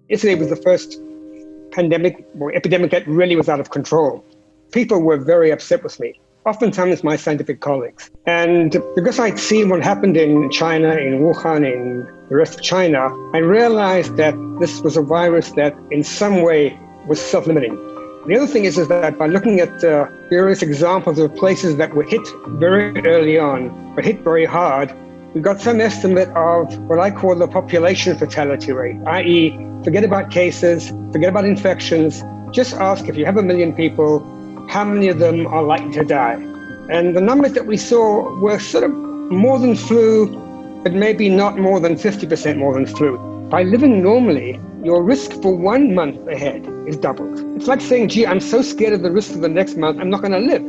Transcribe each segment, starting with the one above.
Italy was the first pandemic or epidemic that really was out of control. People were very upset with me, oftentimes my scientific colleagues. And because I'd seen what happened in China, in Wuhan, in the rest of China, I realized that this was a virus that in some way was self-limiting. The other thing is that by looking at various examples of places that were hit very early on, but hit very hard, we got some estimate of what I call the population fatality rate, i.e., forget about cases, forget about infections, just ask if you have 1 million people, how many of them are likely to die? And the numbers that we saw were sort of more than flu, but maybe not more than 50% more than flu. By living normally, your risk for 1 month ahead is doubled. It's like saying, gee, I'm so scared of the risk of the next month, I'm not going to live.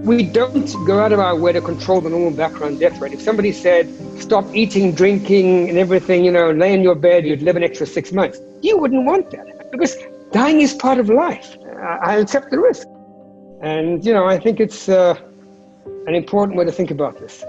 We don't go out of our way to control the normal background death rate. If somebody said, stop eating, drinking, and everything, lay in your bed, you'd live an extra 6 months. You wouldn't want that, because dying is part of life. I accept the risk. And, I think it's an important way to think about this.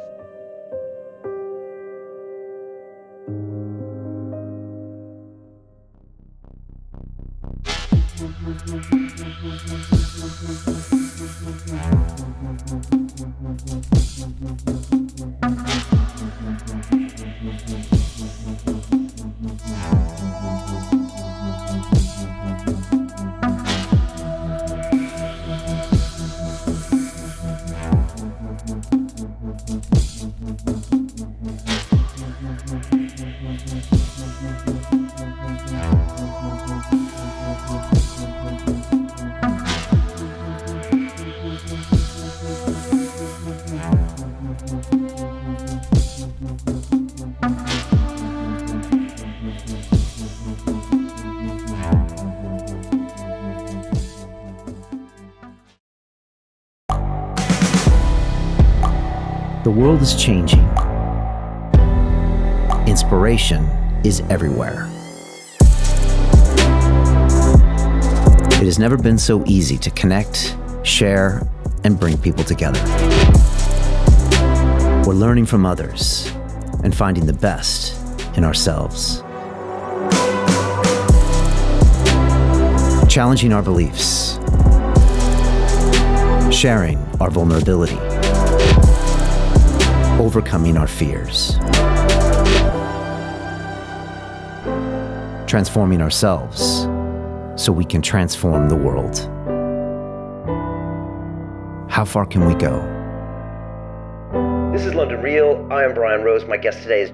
The world is changing. Inspiration is everywhere. It has never been so easy to connect, share, and bring people together. We're learning from others and finding the best in ourselves. Challenging our beliefs. Sharing our vulnerability. Overcoming our fears. Transforming ourselves so we can transform the world. How far can we go? This is London Real. I am Brian Rose. My guest today is...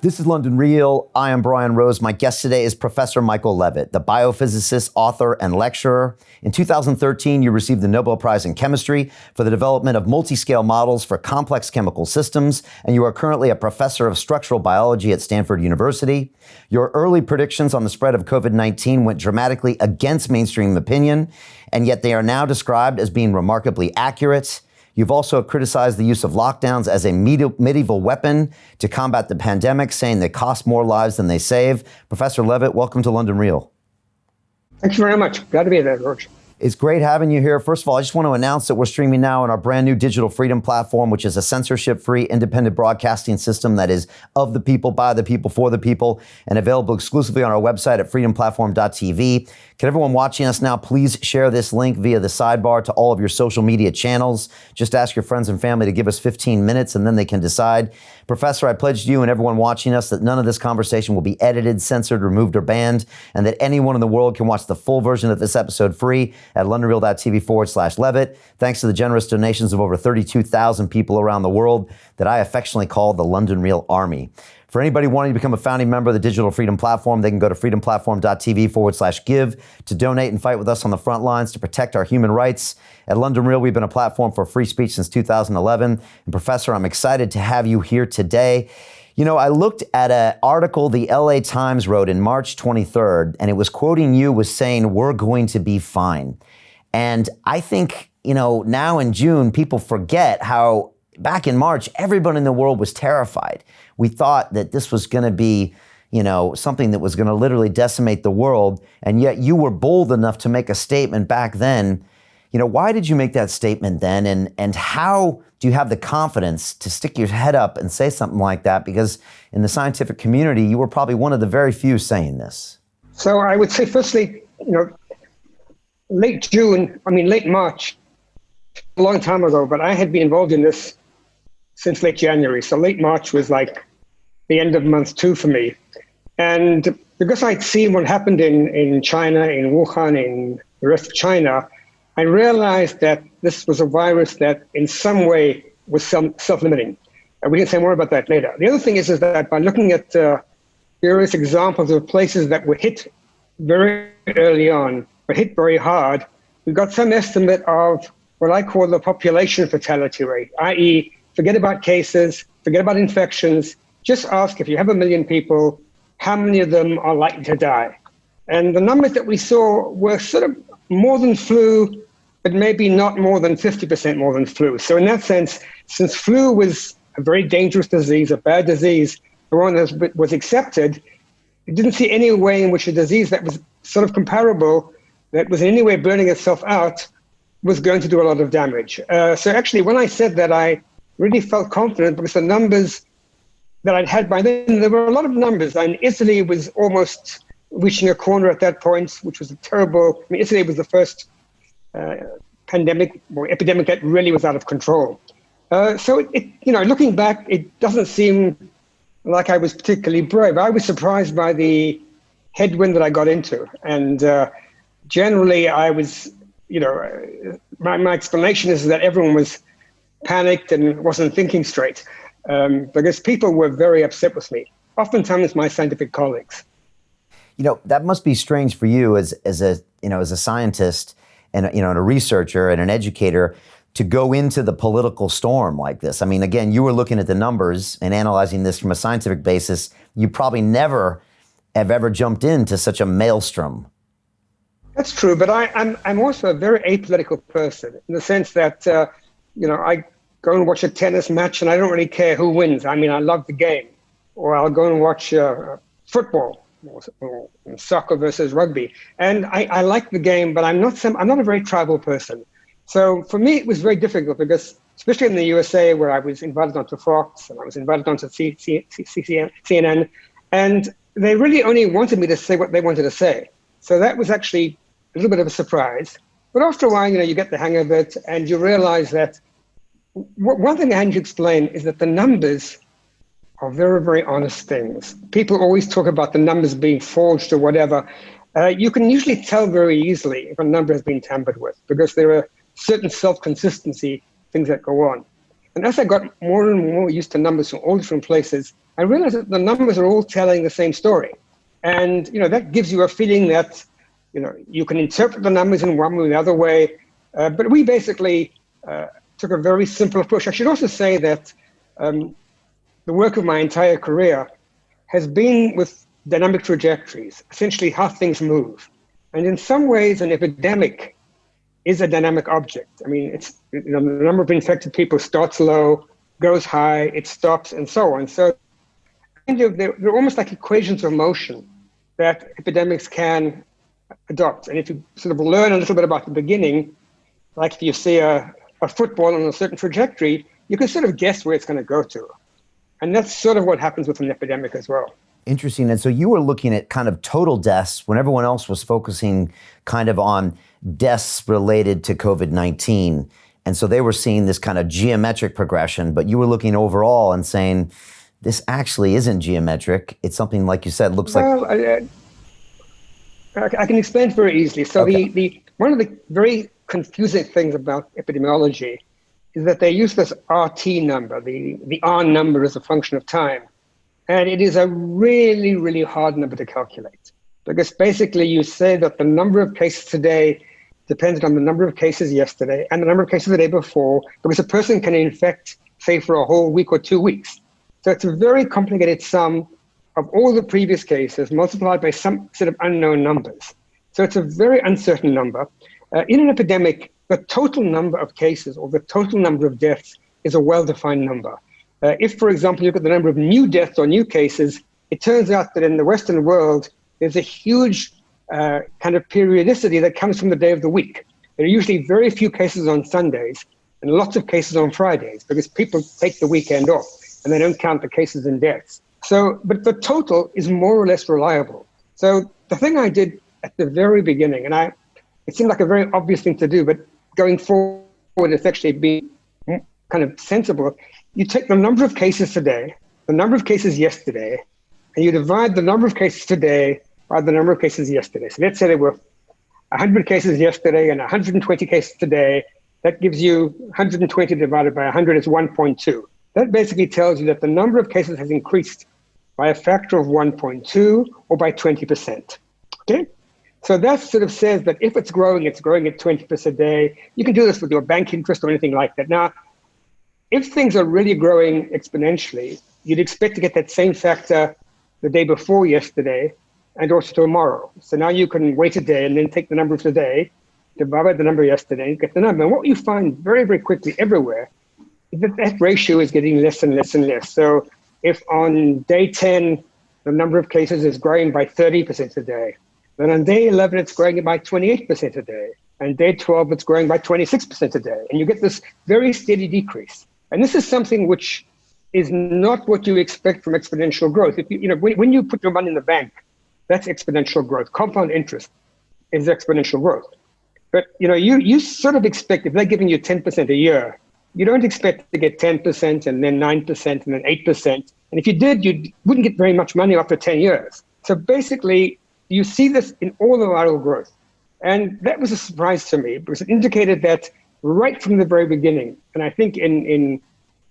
This is London Real. I am Brian Rose. My guest today is Professor Michael Levitt, the biophysicist, author, and lecturer. In 2013, you received the Nobel Prize in Chemistry for the development of multi-scale models for complex chemical systems, and you are currently a professor of structural biology at Stanford University. Your early predictions on the spread of COVID-19 went dramatically against mainstream opinion, and yet they are now described as being remarkably accurate. You've also criticized the use of lockdowns as a medieval weapon to combat the pandemic, saying they cost more lives than they save. Professor Levitt, welcome to London Real. Thank you very much. Glad to be there, George. It's great having you here. First of all, I just want to announce that we're streaming now on our brand new Digital Freedom platform, which is a censorship-free, independent broadcasting system that is of the people, by the people, for the people, and available exclusively on our website at freedomplatform.tv. Can everyone watching us now please share this link via the sidebar to all of your social media channels? Just ask your friends and family to give us 15 minutes, and then they can decide. Professor, I pledge to you and everyone watching us that none of this conversation will be edited, censored, removed, or banned, and that anyone in the world can watch the full version of this episode free at londonreal.tv/Levitt. Thanks to the generous donations of over 32,000 people around the world that I affectionately call the London Real Army. For anybody wanting to become a founding member of the Digital Freedom Platform, they can go to freedomplatform.tv/give to donate and fight with us on the front lines to protect our human rights. At London Real, we've been a platform for free speech since 2011. And Professor, I'm excited to have you here today. You know, I looked at an article the LA Times wrote in March 23rd, and it was quoting you was saying, we're going to be fine. And I think, now in June, people forget how back in March, everyone in the world was terrified. We thought that this was going to be, something that was going to literally decimate the world. And yet you were bold enough to make a statement back then, Why did you make that statement then? And how do you have the confidence to stick your head up and say something like that? Because in the scientific community, you were probably one of the very few saying this. So I would say, firstly, late March, a long time ago, but I had been involved in this since late January. So late March was like the end of month 2 for me. And because I'd seen what happened in China, in Wuhan, in the rest of China, I realized that this was a virus that in some way was self-limiting. And we can say more about that later. The other thing is that by looking at various examples of places that were hit very early on, but hit very hard, we got some estimate of what I call the population fatality rate, i.e., forget about cases, forget about infections, just ask if you have 1 million people, how many of them are likely to die? And the numbers that we saw were sort of more than flu, but maybe not more than 50% more than flu. So in that sense, since flu was a very dangerous disease, a bad disease, the one that was accepted, it didn't see any way in which a disease that was sort of comparable, that was in any way burning itself out, was going to do a lot of damage. So actually, when I said that, I really felt confident because the numbers that I'd had by then, there were a lot of numbers. And Italy was almost reaching a corner at that point, which was a terrible, Italy was the first epidemic that really was out of control. So looking back, it doesn't seem like I was particularly brave. I was surprised by the headwind that I got into. And generally I was, my explanation is that everyone was panicked and wasn't thinking straight. Because people were very upset with me, oftentimes my scientific colleagues. That must be strange for you as a scientist and a researcher and an educator to go into the political storm like this. I mean, again, you were looking at the numbers and analyzing this from a scientific basis. You probably never have ever jumped into such a maelstrom. That's true, but I'm also a very apolitical person in the sense that I go and watch a tennis match and I don't really care who wins. I mean, I love the game. Or I'll go and watch football or soccer versus rugby. And I like the game, but I'm not a very tribal person. So for me, it was very difficult because, especially in the USA, where I was invited onto Fox and I was invited onto CNN, and they really only wanted me to say what they wanted to say. So that was actually a little bit of a surprise. But after a while, you get the hang of it and you realize that one thing I need to explain is that the numbers are very, very honest things. People always talk about the numbers being forged or whatever. You can usually tell very easily if a number has been tampered with because there are certain self-consistency things that go on. And as I got more and more used to numbers from all different places, I realized that the numbers are all telling the same story. And that gives you a feeling that you can interpret the numbers in one way or the other way. But we basically took a very simple approach. I should also say that the work of my entire career has been with dynamic trajectories, essentially how things move. And in some ways, an epidemic is a dynamic object. I mean, it's the number of infected people starts low, goes high, it stops, and so on. So they're almost like equations of motion that epidemics can adopt. And if you sort of learn a little bit about the beginning, like if you see a football on a certain trajectory, you can sort of guess where it's going to go to. And that's sort of what happens with an epidemic as well. Interesting. And so you were looking at kind of total deaths when everyone else was focusing kind of on deaths related to COVID-19. And so they were seeing this kind of geometric progression, but you were looking overall and saying, this actually isn't geometric. It's something, like you said, looks like... I can explain it very easily. So okay. One of the very confusing things about epidemiology is that they use this RT number, the R number as a function of time. And it is a really, really hard number to calculate. Because basically you say that the number of cases today depends on the number of cases yesterday and the number of cases the day before, because a person can infect, say, for a whole week or 2 weeks. So it's a very complicated sum of all the previous cases multiplied by some sort of unknown numbers. So it's a very uncertain number. In an epidemic, the total number of cases or the total number of deaths is a well-defined number. If, for example, you look at the number of new deaths or new cases, it turns out that in the Western world, there's a huge kind of periodicity that comes from the day of the week. There are usually very few cases on Sundays and lots of cases on Fridays because people take the weekend off and they don't count the cases and deaths. So, but the total is more or less reliable. So the thing I did at the very beginning, and it seemed like a very obvious thing to do, but going forward, it's actually been kind of sensible. You take the number of cases today, the number of cases yesterday, and you divide the number of cases today by the number of cases yesterday. So let's say there were 100 cases yesterday and 120 cases today. That gives you 120 divided by 100 is 1.2. That basically tells you that the number of cases has increased by a factor of 1.2 or by 20%. Okay? So that sort of says that if it's growing at 20% a day. You can do this with your bank interest or anything like that. Now, if things are really growing exponentially, you'd expect to get that same factor the day before yesterday and also tomorrow. So now you can wait a day and then take the number of today, divide by the number yesterday, and get the number. And what you find very, very quickly everywhere is that that ratio is getting less and less and less. So if on day 10, the number of cases is growing by 30% a day, then on day 11, it's growing by 28% a day. And day 12, it's growing by 26% a day. And you get this very steady decrease. And this is something which is not what you expect from exponential growth. If when you put your money in the bank, that's exponential growth. Compound interest is exponential growth. But you sort of expect, if they're giving you 10% a year, you don't expect to get 10% and then 9% and then 8%. And if you did, you wouldn't get very much money after 10 years. So basically, you see this in all the viral growth. And that was a surprise to me because it indicated that right from the very beginning, and I think in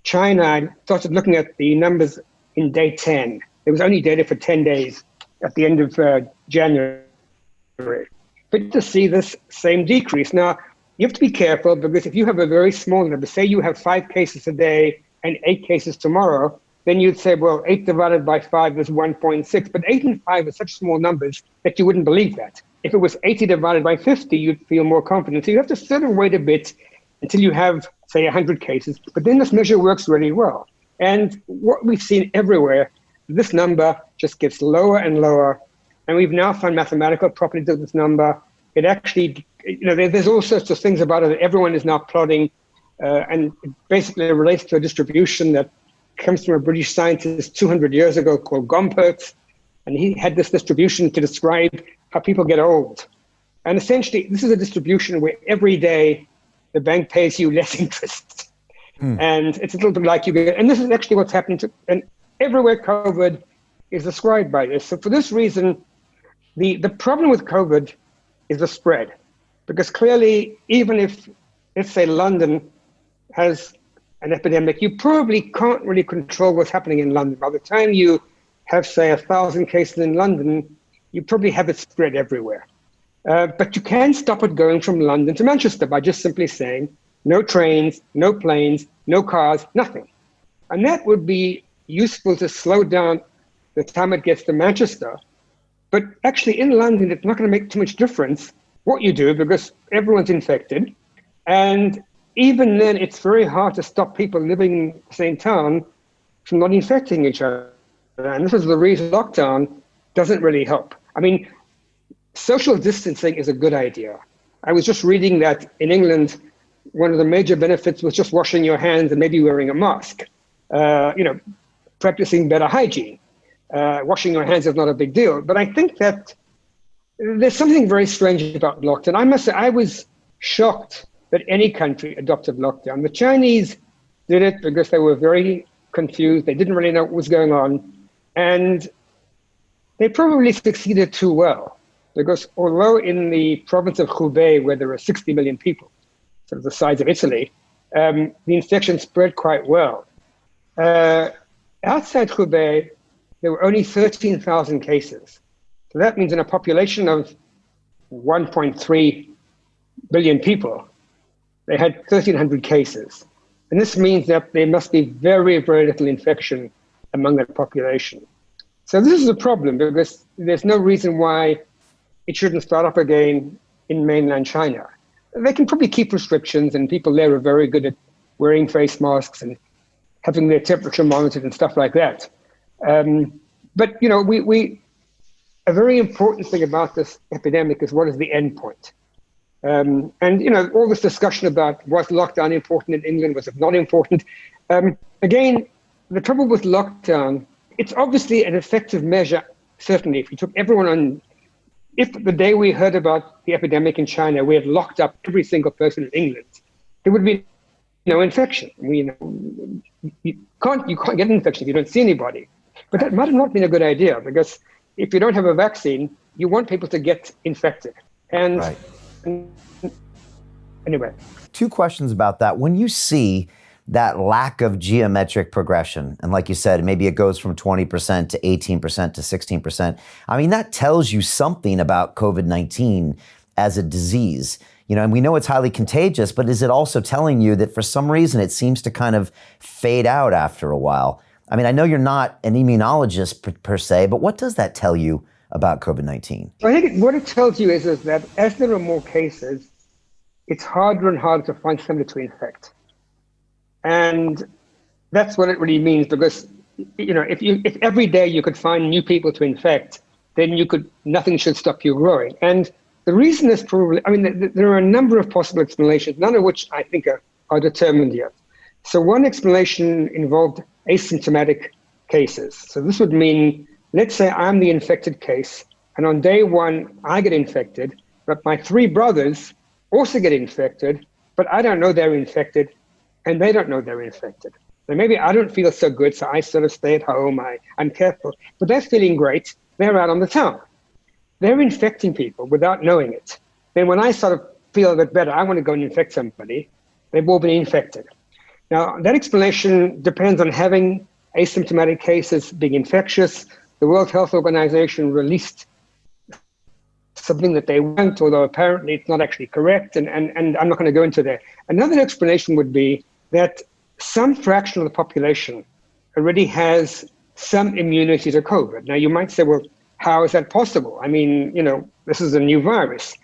China, I started looking at the numbers in day 10. There was only data for 10 days at the end of January. But to see this same decrease. Now, you have to be careful because if you have a very small number, say you have 5 cases today and 8 cases tomorrow, then you'd say, well, 8 divided by 5 is 1.6. But 8 and 5 are such small numbers that you wouldn't believe that. If it was 80 divided by 50, you'd feel more confident. So you have to sort of wait a bit until you have, say, 100 cases. But then this measure works really well. And what we've seen everywhere, this number just gets lower and lower. And we've now found mathematical properties of this number. It actually, there's all sorts of things about it that everyone is now plotting. And it basically relates to a distribution that comes from a British scientist 200 years ago called Gompertz. And he had this distribution to describe how people get old. And essentially, this is a distribution where every day the bank pays you less interest. And it's a little bit like you get, and this is actually what's happening and everywhere COVID is described by this. So for this reason, the problem with COVID is the spread. Because clearly, even if, let's say London has an epidemic, you probably can't really control what's happening in London. By the time you have, say, 1,000 cases in London, you probably have it spread everywhere. But you can stop it going from London to Manchester by just simply saying, no trains, no planes, no cars, nothing. And that would be useful to slow down the time it gets to Manchester. But actually in London, it's not going to make too much difference what you do because everyone's infected. And even then, it's very hard to stop people living in the same town from not infecting each other. And this is the reason lockdown doesn't really help. I mean, social distancing is a good idea. I was just reading that in England, one of the major benefits was just washing your hands and maybe wearing a mask, practicing better hygiene. Washing your hands is not a big deal. But I think that there's something very strange about lockdown. I must say, I was shocked that any country adopted lockdown. The Chinese did it because they were very confused. They didn't really know what was going on. And they probably succeeded too well. Because although in the province of Hubei, where there are 60 million people, sort of the size of Italy, the infection spread quite well. Outside Hubei, there were only 13,000 cases. So that means in a population of 1.3 billion people, they had 1,300 cases. And this means that there must be very, very little infection among that population. So this is a problem because there's no reason why it shouldn't start up again in mainland China. They can probably keep restrictions and people there are very good at wearing face masks and having their temperature monitored and stuff like that. But, a very important thing about this epidemic is what is the end point? And, all this discussion about was lockdown important in England, was it not important? Again, the trouble with lockdown, it's obviously an effective measure, certainly, if you took everyone on. If the day we heard about the epidemic in China, we had locked up every single person in England, there would be no infection. You can't get an infection if you don't see anybody. But that might have not been a good idea, because if you don't have a vaccine, you want people to get infected. And right. Anyway. Two questions about that. When you see that lack of geometric progression, and like you said, maybe it goes from 20% to 18% to 16%, I mean, that tells you something about COVID-19 as a disease. And we know it's highly contagious, but is it also telling you that for some reason it seems to kind of fade out after a while? I mean, I know you're not an immunologist per se, but what does that tell you about COVID-19? I think what it tells you is that as there are more cases, it's harder and harder to find somebody to infect. And that's what it really means, because, if every day you could find new people to infect, then nothing should stop you growing. And the reason is probably, there are a number of possible explanations, none of which I think are determined yet. So one explanation involved asymptomatic cases. So this would mean, let's say I'm the infected case, and on day one, I get infected, but my three brothers also get infected, but I don't know they're infected, and they don't know they're infected. So maybe I don't feel so good, so I sort of stay at home, I'm careful, but they're feeling great, they're out on the town. They're infecting people without knowing it. Then when I sort of feel a bit better, I want to go and infect somebody, they've all been infected. Now, that explanation depends on having asymptomatic cases being infectious. The World Health Organization released something that they want, although apparently it's not actually correct, and I'm not going to go into that. Another explanation would be that some fraction of the population already has some immunity to COVID. Now, you might say, well, how is that possible? I mean, this is a new virus,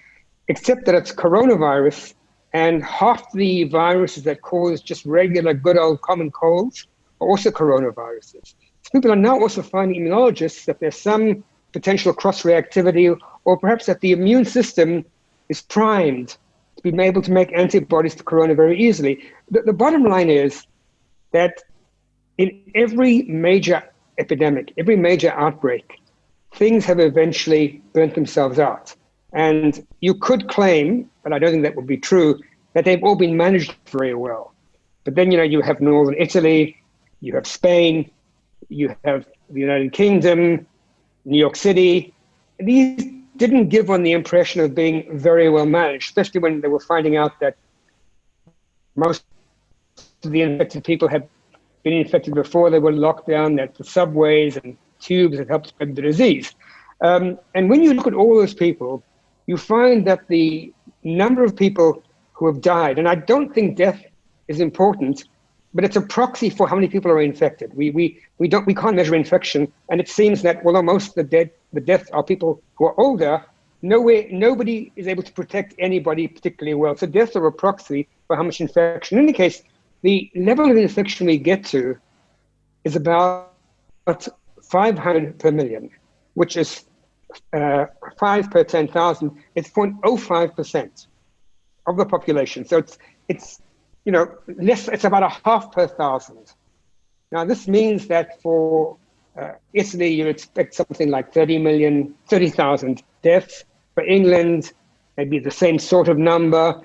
except that it's coronavirus, and half the viruses that cause just regular, good old common colds are also coronaviruses. So people are now also finding, immunologists, that there's some potential cross-reactivity, or perhaps that the immune system is primed to be able to make antibodies to corona very easily. The bottom line is that in every major epidemic, every major outbreak, things have eventually burnt themselves out. And you could claim, but I don't think that would be true, that they've all been managed very well. But then, you have Northern Italy, you have Spain, you have the United Kingdom, New York City. These didn't give one the impression of being very well managed, especially when they were finding out that most of the infected people had been infected before they were locked down, that the subways and tubes had helped spread the disease. And when you look at all those people, you find that the number of people who have died, and I don't think death is important, but it's a proxy for how many people are infected. We can't measure infection, and it seems that although most of the deaths are people who are older, nobody is able to protect anybody particularly well. So deaths are a proxy for how much infection. In any case, the level of infection we get to is about 500 per million, which is 5 per 10,000. It's 0.05% of the population. So it's less. It's about a half per thousand. Now this means that for Italy, you expect something like 30,000 deaths. For England, maybe the same sort of number.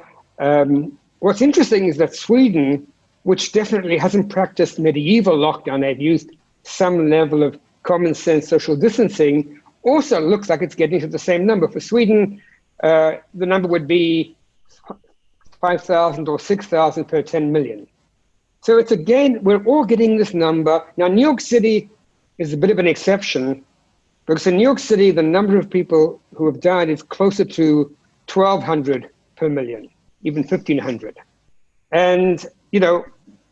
What's interesting is that Sweden, which definitely hasn't practiced medieval lockdown, they've used some level of common sense social distancing, also looks like it's getting to the same number. For Sweden, the number would be 5,000 or 6,000 per 10 million. So it's again, we're all getting this number. Now, New York City is a bit of an exception, because in New York City, the number of people who have died is closer to 1,200 per million, even 1,500. And,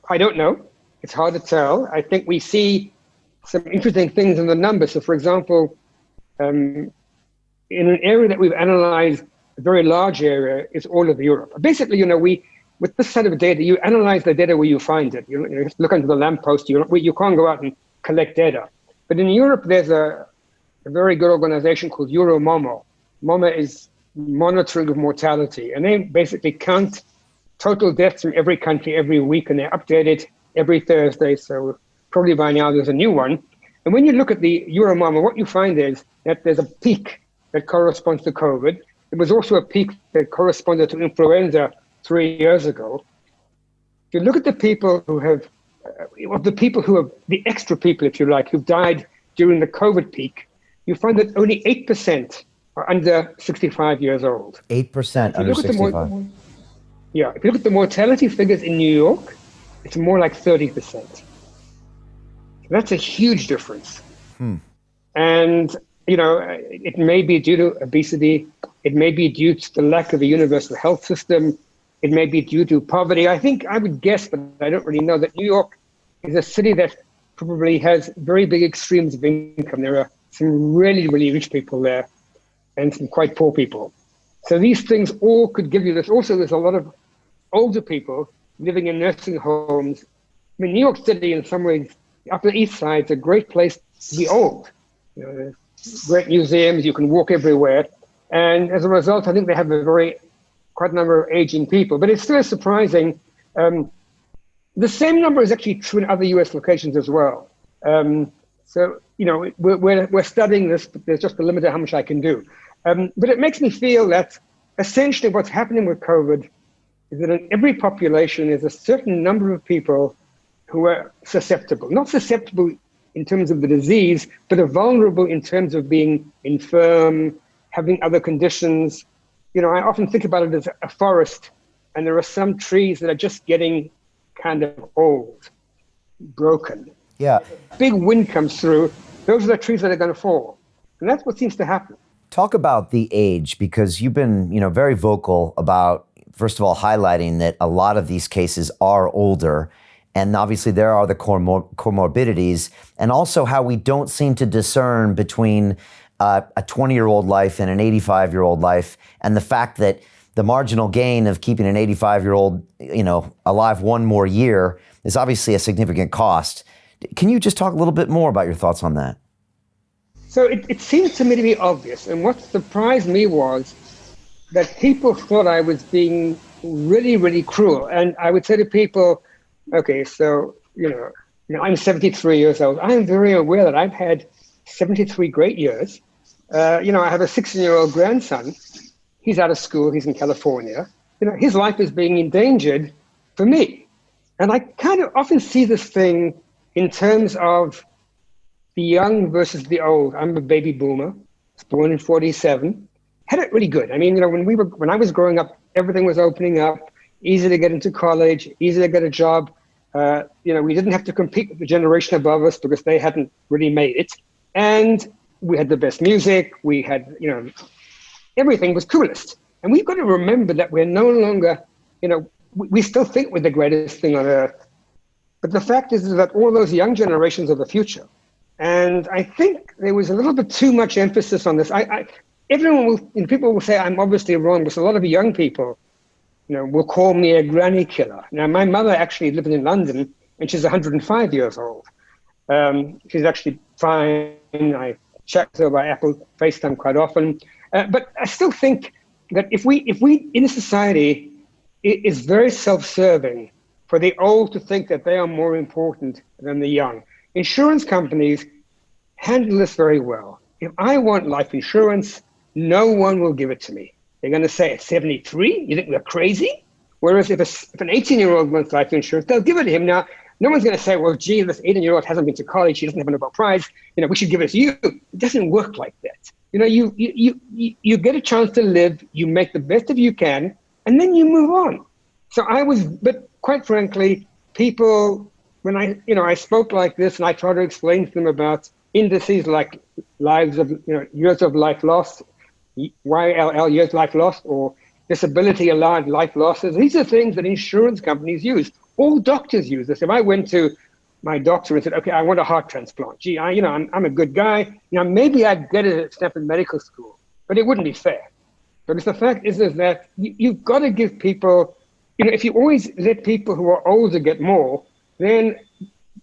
I don't know. It's hard to tell. I think we see some interesting things in the numbers. So, for example, in an area that we've analyzed, a very large area, is all of Europe. Basically, with this set of data, you analyze the data where you find it. You look under the lamppost. You can't go out and collect data. But in Europe, there's a very good organization called EuroMOMO. MOMO is monitoring of mortality, and they basically count total deaths from every country every week, and they update it every Thursday. So probably by now there's a new one. And when you look at the Euromonitor, what you find is that there's a peak that corresponds to COVID. There was also a peak that corresponded to influenza 3 years ago. If you look at the people who have, the extra people, if you like, who've died during the COVID peak, you find that only 8% are under 65 years old. 8% under 65. Yeah, if you look at the mortality figures in New York, it's more like 30%. That's a huge difference. And, it may be due to obesity. It may be due to the lack of a universal health system. It may be due to poverty. I would guess, but I don't really know, that New York is a city that probably has very big extremes of income. There are some really, really rich people there and some quite poor people. So these things all could give you this. Also, there's a lot of older people living in nursing homes. I mean, New York City, in some ways, the Upper East Side is a great place to be old. There's great museums, you can walk everywhere. And as a result, I think they have quite a number of aging people. But it's still surprising. The same number is actually true in other US locations as well. So, we're studying this, but there's just a limit to how much I can do. But it makes me feel that essentially what's happening with COVID is that in every population there's a certain number of people who are susceptible, not susceptible in terms of the disease, but are vulnerable in terms of being infirm, having other conditions. I often think about it as a forest, and there are some trees that are just getting kind of old, broken. Yeah. Big wind comes through, those are the trees that are going to fall. And that's what seems to happen. Talk about the age, because you've been, very vocal about, first of all, highlighting that a lot of these cases are older. And obviously there are the comorbidities, and also how we don't seem to discern between a 20-year-old life and an 85-year-old life, and the fact that the marginal gain of keeping an 85-year-old, alive one more year is obviously a significant cost. Can you just talk a little bit more about your thoughts on that? So it seems to me to be obvious. And what surprised me was that people thought I was being really, really cruel. And I would say to people, okay, so, I'm 73 years old. I'm very aware that I've had 73 great years. I have a 16-year-old grandson. He's out of school. He's in California. His life is being endangered for me. And I kind of often see this thing in terms of the young versus the old. I'm a baby boomer. I was born in 47. Had it really good. I mean, when I was growing up, everything was opening up, easy to get into college, easy to get a job. We didn't have to compete with the generation above us because they hadn't really made it. And we had the best music. We had, everything was coolest. And we've got to remember that we're no longer, we still think we're the greatest thing on earth. But the fact is that all those young generations are the future. And I think there was a little bit too much emphasis on this. People will say I'm obviously wrong, because a lot of young people, will call me a granny killer. Now, my mother actually lived in London, and she's 105 years old. She's actually fine. I chat with her by Apple FaceTime quite often. But I still think that if we in a society, it is very self-serving for the old to think that they are more important than the young. Insurance companies handle this very well. If I want life insurance, no one will give it to me. They're going to say, at 73, you think we're crazy? Whereas if an 18-year-old wants life insurance, they'll give it to him. Now, no one's going to say, well, gee, this 18-year-old hasn't been to college, he doesn't have a Nobel Prize, we should give it to you. It doesn't work like that. You get a chance to live, you make the best of you can, and then you move on. But quite frankly, people, when I spoke like this and I tried to explain to them about indices like years of life lost, YLL, years life lost, or disability allowed life losses. These are things that insurance companies use. All doctors use this. If I went to my doctor and said, okay, I want a heart transplant. Gee, I'm a good guy. Maybe I'd get it at Stanford Medical School, but it wouldn't be fair. Because the fact is that you've got to give people, if you always let people who are older get more, then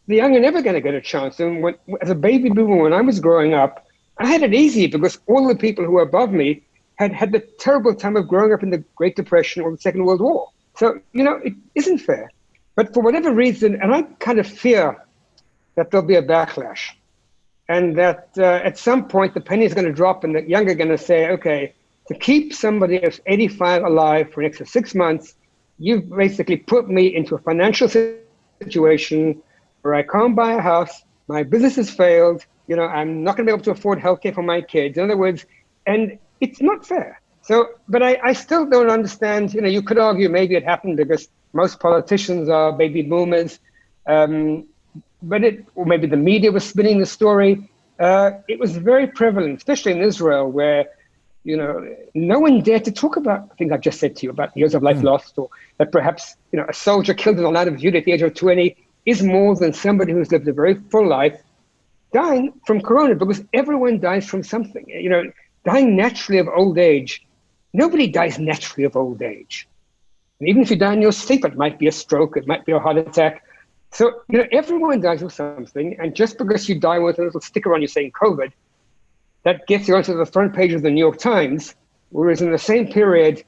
the young are never going to get a chance. And as a baby boomer, when I was growing up, I had it easy because all the people who were above me had the terrible time of growing up in the Great Depression or the Second World War. So, it isn't fair. But for whatever reason, and I kind of fear that there'll be a backlash, and that at some point the penny is going to drop and the young are going to say, okay, to keep somebody who's 85 alive for an extra 6 months, you've basically put me into a financial situation where I can't buy a house, my business has failed, I'm not going to be able to afford healthcare for my kids. In other words, and it's not fair. So, but I still don't understand, you could argue maybe it happened because most politicians are baby boomers, or maybe the media was spinning the story. It was very prevalent, especially in Israel, where, no one dared to talk about things I've just said to you about years of life lost, or that perhaps, a soldier killed in the line of duty at the age of 20 is more than somebody who's lived a very full life dying from corona, because everyone dies from something. Dying naturally of old age. Nobody dies naturally of old age. And even if you die in your sleep, it might be a stroke, it might be a heart attack. So, everyone dies of something. And just because you die with a little sticker on you saying COVID, that gets you onto the front page of the New York Times, whereas in the same period,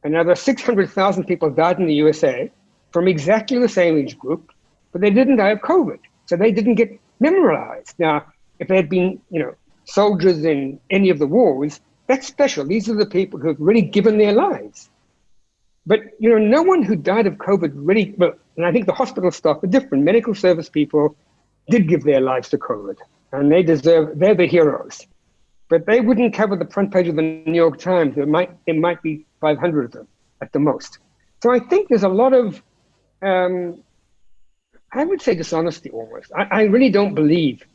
another 600,000 people died in the USA from exactly the same age group, but they didn't die of COVID. So they didn't get memorialized. Now, if they had been, soldiers in any of the wars, that's special. These are the people who have really given their lives. But, no one who died of COVID really, well, and I think the hospital staff are different. Medical service people did give their lives to COVID, and they're the heroes. But they wouldn't cover the front page of the New York Times. There might be 500 of them at the most. So I think there's a lot of, I would say, dishonesty almost. I really don't believe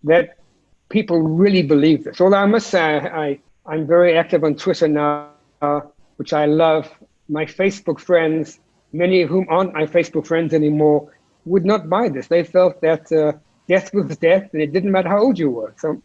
that people really believe this. Although I must say I'm very active on Twitter now, which I love. My Facebook friends, many of whom aren't my Facebook friends anymore, would not buy this. They felt that death was death, and it didn't matter how old you were. So.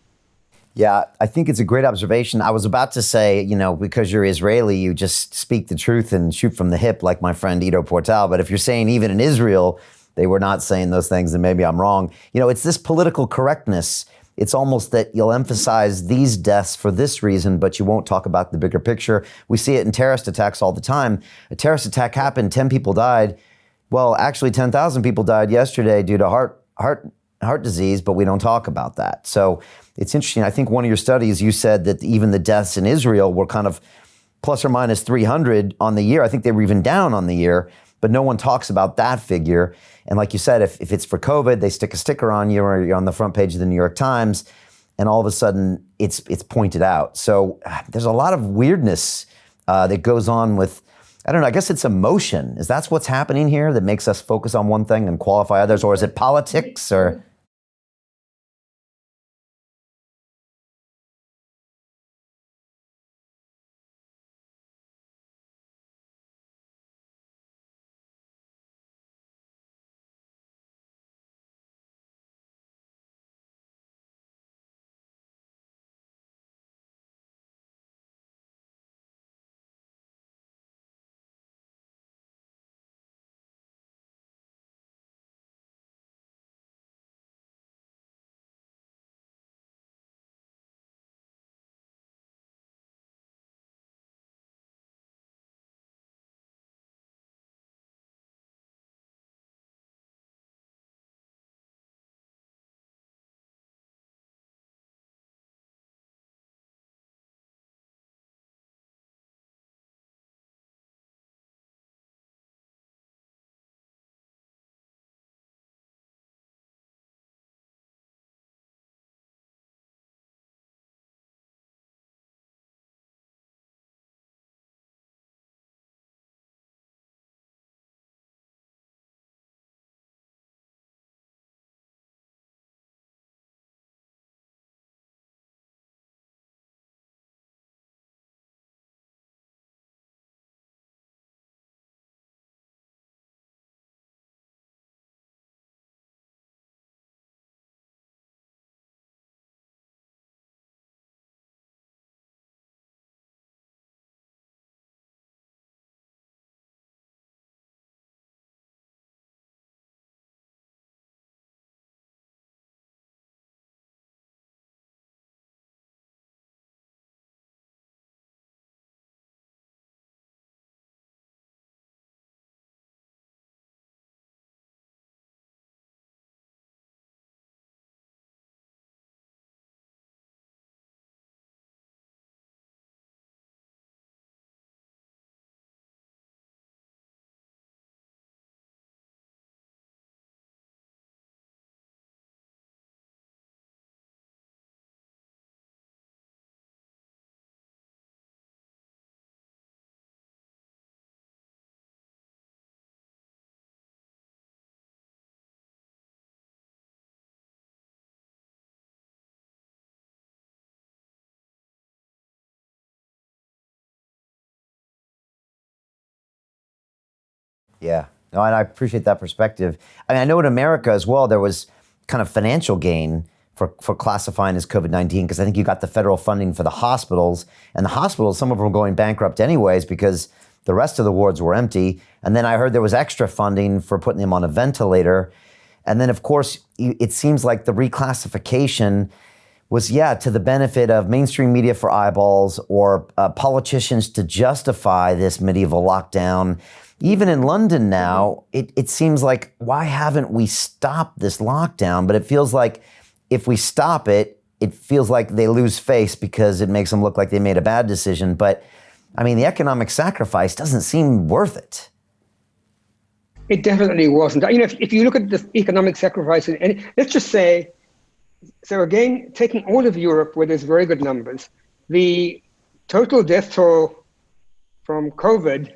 Yeah, I think it's a great observation. I was about to say, because you're Israeli, you just speak the truth and shoot from the hip, like my friend Ido Portal. But if you're saying even in Israel, they were not saying those things, then maybe I'm wrong. It's this political correctness. It's almost that you'll emphasize these deaths for this reason, but you won't talk about the bigger picture. We see it in terrorist attacks all the time. A terrorist attack happened, 10 people died. Well, actually 10,000 people died yesterday due to heart disease, but we don't talk about that. So it's interesting. I think one of your studies, you said that even the deaths in Israel were kind of plus or minus 300 on the year. I think they were even down on the year, but no one talks about that figure. And like you said, if it's for COVID, they stick a sticker on you or you're on the front page of the New York Times, and all of a sudden it's pointed out. So there's a lot of weirdness that goes on with, I don't know, I guess it's emotion. Is that what's happening here that makes us focus on one thing and qualify others? Or is it politics or... Yeah. No, and I appreciate that perspective. I mean, I know in America as well, there was kind of financial gain for classifying as COVID-19, because I think you got the federal funding for the hospitals, and the hospitals, some of them were going bankrupt anyways because the rest of the wards were empty. And then I heard there was extra funding for putting them on a ventilator. And then, of course, it seems like the reclassification was, to the benefit of mainstream media for eyeballs, or politicians to justify this medieval lockdown. Even in London now, it seems like, why haven't we stopped this lockdown? But it feels like if we stop it, it feels like they lose face because it makes them look like they made a bad decision. But I mean, the economic sacrifice doesn't seem worth it. It definitely wasn't. You know, if you look at the economic sacrifice, and let's just say, so again, taking all of Europe, where there's very good numbers, the total death toll from COVID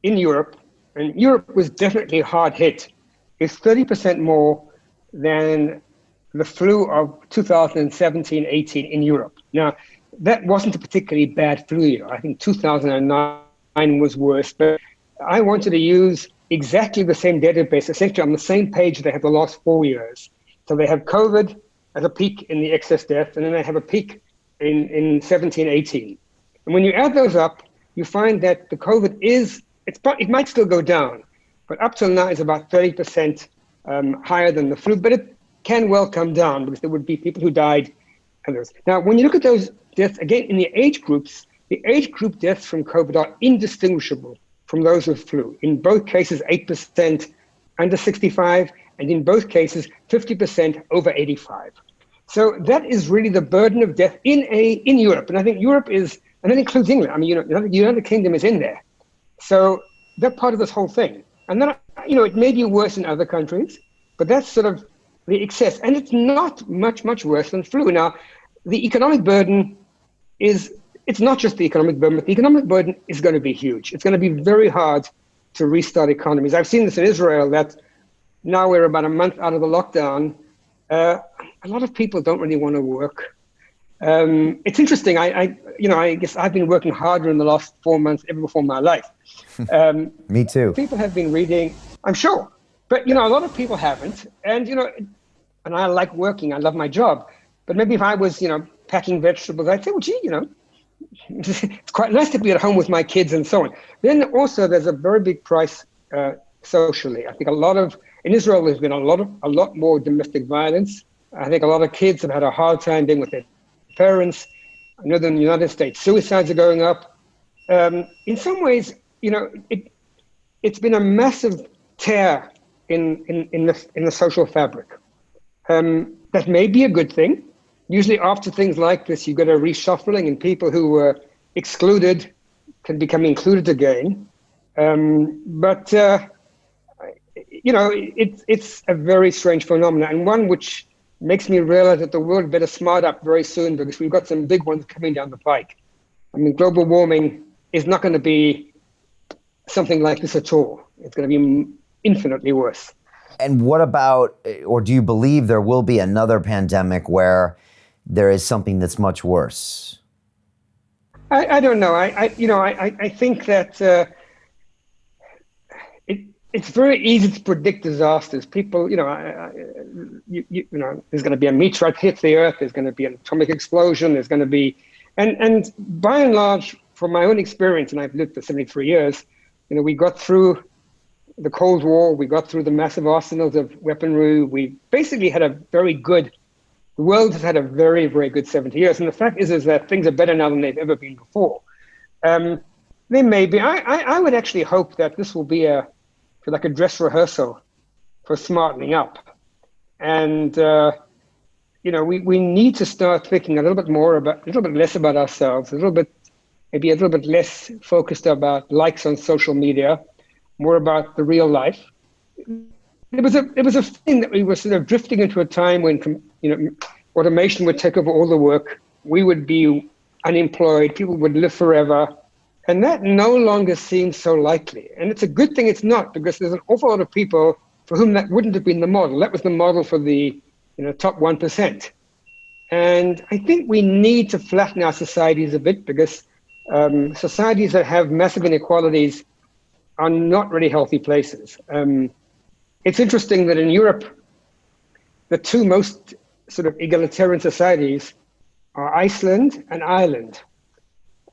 in Europe, and Europe was definitely hard hit, is 30% more than the flu of 2017-18 in Europe. Now, that wasn't a particularly bad flu year. I think 2009 was worse, but I wanted to use exactly the same database, essentially on the same page they have the last 4 years. So they have COVID as a peak in the excess death, and then they have a peak in 17-18. And when you add those up, you find that the COVID it might still go down, but up till now it's about 30% higher than the flu, but it can well come down because there would be people who died. Others. Now, when you look at those deaths, again, in the age groups, the age group deaths from COVID are indistinguishable from those with flu. In both cases, 8% under 65, and in both cases, 50% over 85. So that is really the burden of death in Europe. And I think Europe is, and that includes England. I mean, the United Kingdom is in there. So they're part of this whole thing. And then, it may be worse in other countries, but that's sort of the excess. And it's not much, much worse than flu. Now, the economic burden it's not just the economic burden, but the economic burden is going to be huge. It's going to be very hard to restart economies. I've seen this in Israel, that now we're about a month out of the lockdown. A lot of people don't really want to work. It's interesting. I guess I've been working harder in the last 4 months ever before in my life. Me too. People have been reading, I'm sure, but a lot of people haven't. And and I like working. I love my job. But maybe if I was, packing vegetables, I'd say, well, gee, it's quite nice to be at home with my kids and so on. Then also there's a very big price socially. I think in Israel, there's been a lot more domestic violence. I think a lot of kids have had a hard time being with their parents. I know that in the United States, suicides are going up. In some ways, it's been a massive tear in the social fabric. That may be a good thing. Usually after things like this, you get a reshuffling, and people who were excluded can become included again. But it's a very strange phenomenon, and one which makes me realize that the world better smart up very soon, because we've got some big ones coming down the pike. I mean, global warming is not going to be something like this at all. It's going to be infinitely worse. And what about, or do you believe there will be another pandemic where there is something that's much worse? I don't know. I think that it's very easy to predict disasters. People, there's going to be a meteorite hit the Earth. There's going to be an atomic explosion. There's going to be, and by and large, from my own experience, and I've lived for 73 years, we got through the Cold War. We got through the massive arsenals of weaponry. We basically had the world has had a very, very good 70 years. And the fact is that things are better now than they've ever been before. They may be, I would actually hope that this will be a dress rehearsal for smartening up. And, we need to start thinking a little bit less about ourselves, maybe a little bit less focused about likes on social media, more about the real life. It was a thing that we were sort of drifting into a time when, automation would take over all the work. We would be unemployed. People would live forever. And that no longer seems so likely. And it's a good thing it's not, because there's an awful lot of people for whom that wouldn't have been the model. That was the model for the top 1%. And I think we need to flatten our societies a bit, because societies that have massive inequalities are not really healthy places. It's interesting that in Europe, the two most sort of egalitarian societies are Iceland and Ireland.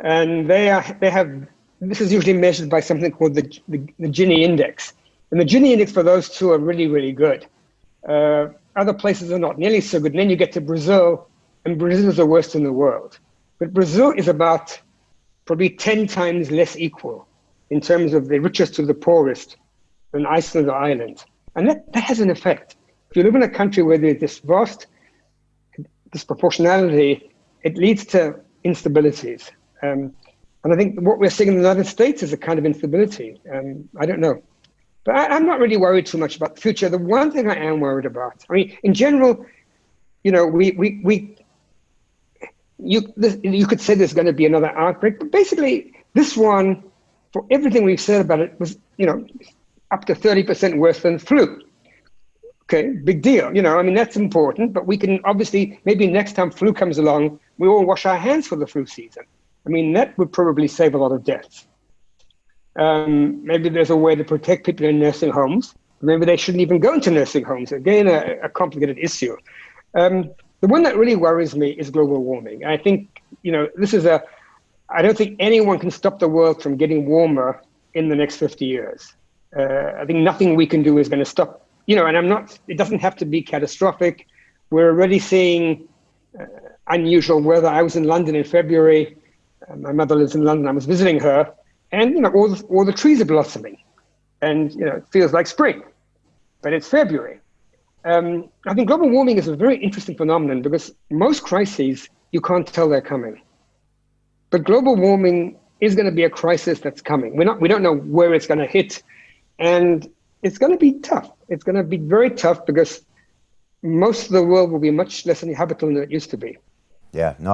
And they have, this is usually measured by something called the Gini index. And the Gini index for those two are really, really good. Other places are not nearly so good. And then you get to Brazil, and Brazil is the worst in the world. But Brazil is about probably 10 times less equal in terms of the richest to the poorest than Iceland or Ireland. And that has an effect. If you live in a country where there's this vast disproportionality, it leads to instabilities. And I think what we're seeing in the United States is a kind of instability. I don't know. But I'm not really worried too much about the future. The one thing I am worried about, I mean, in general, you know, you could say there's going to be another outbreak, but basically this one, for everything we've said about it, was, you know, up to 30% worse than flu. Okay, big deal. You know, I mean, that's important, but we can obviously, maybe next time flu comes along, we all wash our hands for the flu season. I mean, that would probably save a lot of deaths. Maybe there's a way to protect people in nursing homes. Maybe they shouldn't even go into nursing homes. Again, a complicated issue. The one that really worries me is global warming. I think, you know, I don't think anyone can stop the world from getting warmer in the next 50 years. I think nothing we can do is going to stop, you know, and it doesn't have to be catastrophic. We're already seeing unusual weather. I was in London in February. My mother lives in London. I was visiting her, and, you know, all the trees are blossoming, and, you know, it feels like spring, but it's February. I think global warming is a very interesting phenomenon because most crises, you can't tell they're coming. But global warming is going to be a crisis that's coming. We don't know where it's going to hit, and it's going to be tough. It's going to be very tough because most of the world will be much less inhabitable than it used to be. Yeah, no,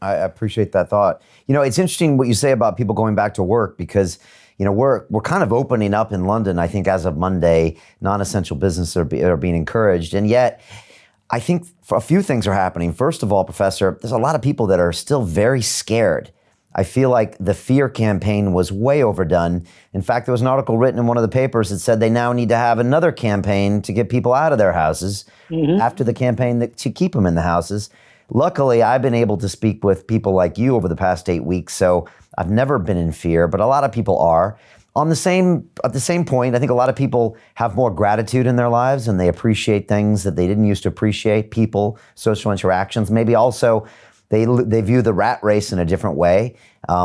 I appreciate that thought. You know, it's interesting what you say about people going back to work because, you know, we're kind of opening up in London, I think, as of Monday. Non-essential businesses are being encouraged. And yet, I think a few things are happening. First of all, Professor, there's a lot of people that are still very scared. I feel like the fear campaign was way overdone. In fact, there was an article written in one of the papers that said they now need to have another campaign to get people out of their houses after the campaign to keep them in the houses. Luckily, I've been able to speak with people like you over the past 8 weeks, so I've never been in fear, but a lot of people are. At the same point, I think a lot of people have more gratitude in their lives and they appreciate things that they didn't used to appreciate, people, social interactions. Maybe also they view the rat race in a different way.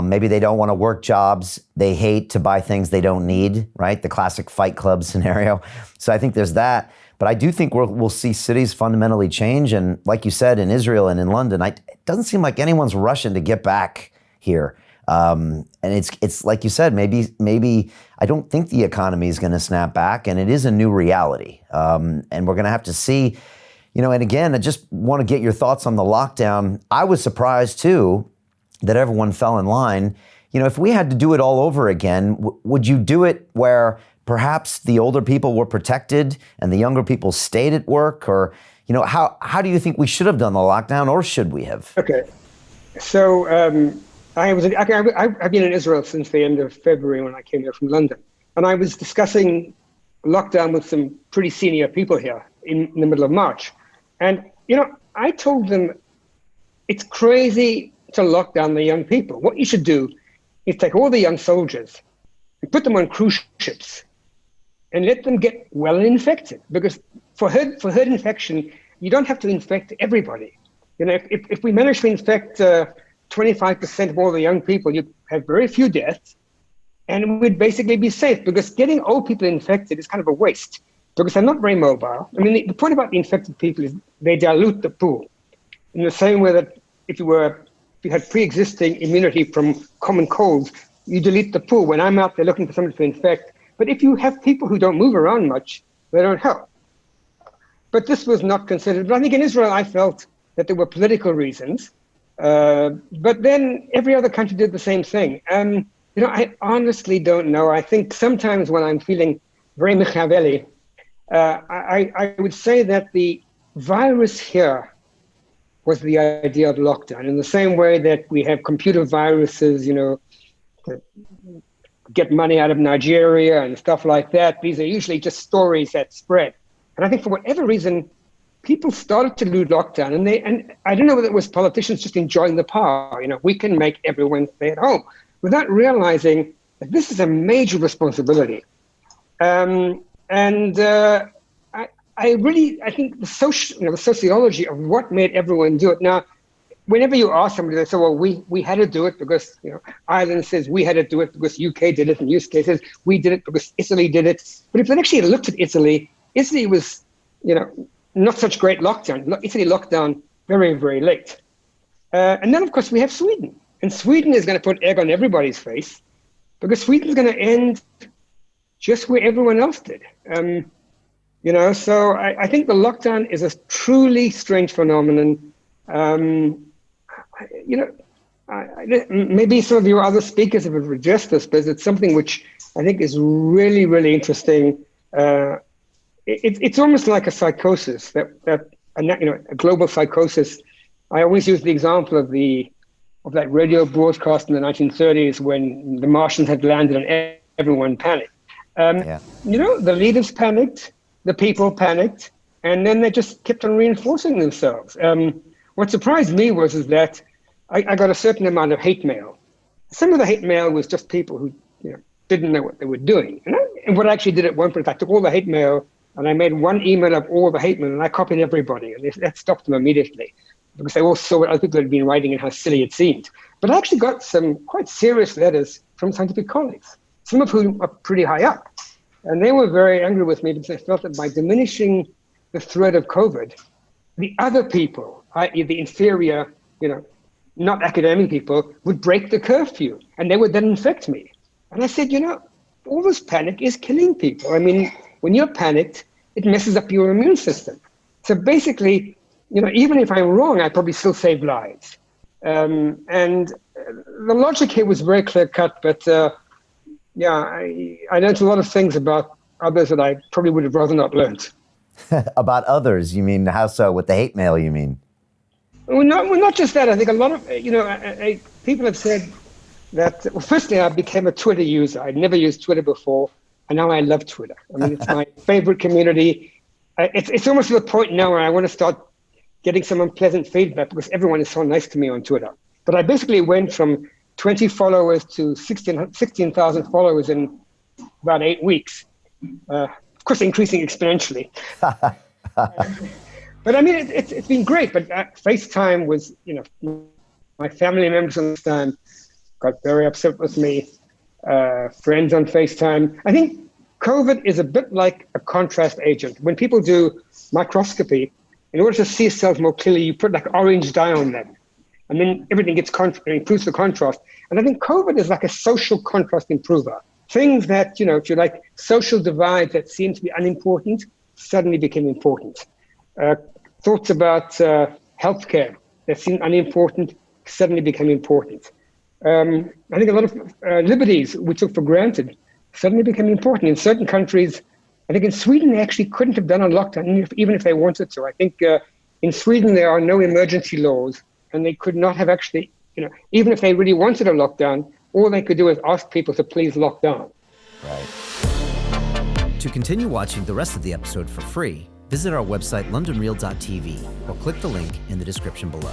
Maybe they don't want to work jobs they hate to buy things they don't need, right? The classic Fight Club scenario. So I think there's that. But I do think we'll see cities fundamentally change. And like you said, in Israel and in London, it doesn't seem like anyone's rushing to get back here. And it's like you said, maybe I don't think the economy is going to snap back, and it is a new reality. And we're going to have to see, you know, and again, I just want to get your thoughts on the lockdown. I was surprised too that everyone fell in line. You know, if we had to do it all over again, would you do it where perhaps the older people were protected and the younger people stayed at work? Or, you know, how do you think we should have done the lockdown, or should we have? Okay. So I've been in Israel since the end of February when I came here from London. And I was discussing lockdown with some pretty senior people here in the middle of March. And, you know, I told them it's crazy to lock down the young people. What you should do is take all the young soldiers and put them on cruise ships and let them get well infected. Because for herd infection, you don't have to infect everybody. You know, if we manage to infect 25% of all the young people, you have very few deaths, and we'd basically be safe, because getting old people infected is kind of a waste because they're not very mobile. I mean, the point about the infected people is they dilute the pool in the same way that if you had pre-existing immunity from common colds, you delete the pool. When I'm out there looking for somebody to infect, but if you have people who don't move around much, they don't help. But this was not considered. But I think in Israel, I felt that there were political reasons. But then every other country did the same thing. You know, I honestly don't know. I think sometimes when I'm feeling very Machiavelli, I would say that the virus here was the idea of lockdown, in the same way that we have computer viruses, you know, get money out of Nigeria and stuff like that. These are usually just stories that spread. And I think for whatever reason, people started to lose lockdown, and I don't know whether it was politicians just enjoying the power. We can make everyone stay at home, without realizing that this is a major responsibility. I think the sociology of what made everyone do it. Now, whenever you ask somebody, they say, well, we had to do it because, Ireland says we had to do it because UK did it, and UK says we did it because Italy did it. But if they actually looked at Italy was, not such great lockdown. Italy locked down very, very late. And then, of course, we have Sweden. And Sweden is going to put egg on everybody's face because Sweden's going to end just where everyone else did. So I think the lockdown is a truly strange phenomenon. Maybe some of your other speakers have addressed this, but it's something which I think is really, really interesting. It's almost like a psychosis, a global psychosis. I always use the example of that radio broadcast in the 1930s when the Martians had landed and everyone panicked. The leaders panicked, the people panicked, and then they just kept on reinforcing themselves. What surprised me is that I got a certain amount of hate mail. Some of the hate mail was just people who didn't know what they were doing. And what I actually did at one point, I took all the hate mail and I made one email of all the hate mail and I copied everybody. And that stopped them immediately because they all saw what other people had been writing and how silly it seemed. But I actually got some quite serious letters from scientific colleagues, some of whom are pretty high up. And they were very angry with me because they felt that by diminishing the threat of COVID, the other people, i.e. the inferior, not academic people, would break the curfew and they would then infect me. And I said, all this panic is killing people. I mean, when you're panicked, it messes up your immune system. So basically, even if I'm wrong, I probably still save lives. And the logic here was very clear cut, but I learned a lot of things about others that I probably would have rather not learned. About others? You mean, how so? With the hate mail, you mean? Well, not just that. I think a lot of, people have said that, well, firstly, I became a Twitter user. I'd never used Twitter before, and now I love Twitter. I mean, it's my favorite community. It's almost to the point now where I want to start getting some unpleasant feedback because everyone is so nice to me on Twitter. But I basically went from 20 followers to 16,000 followers in about 8 weeks. Of course, increasing exponentially. But I mean, it's been great. But FaceTime was, my family members on this time got very upset with me. Friends on FaceTime. I think COVID is a bit like a contrast agent. When people do microscopy, in order to see cells more clearly, you put like orange dye on them. And then everything improves the contrast. And I think COVID is like a social contrast improver. Things that, if you like, social divides that seem to be unimportant suddenly became important. Thoughts about healthcare that seemed unimportant suddenly became important. I think a lot of liberties we took for granted suddenly became important. In certain countries, I think in Sweden, they actually couldn't have done a lockdown, even if they wanted to. I think in Sweden, there are no emergency laws, and they could not have actually, even if they really wanted a lockdown, all they could do is ask people to please lock down. Right. To continue watching the rest of the episode for free, visit our website, londonreal.tv, or click the link in the description below.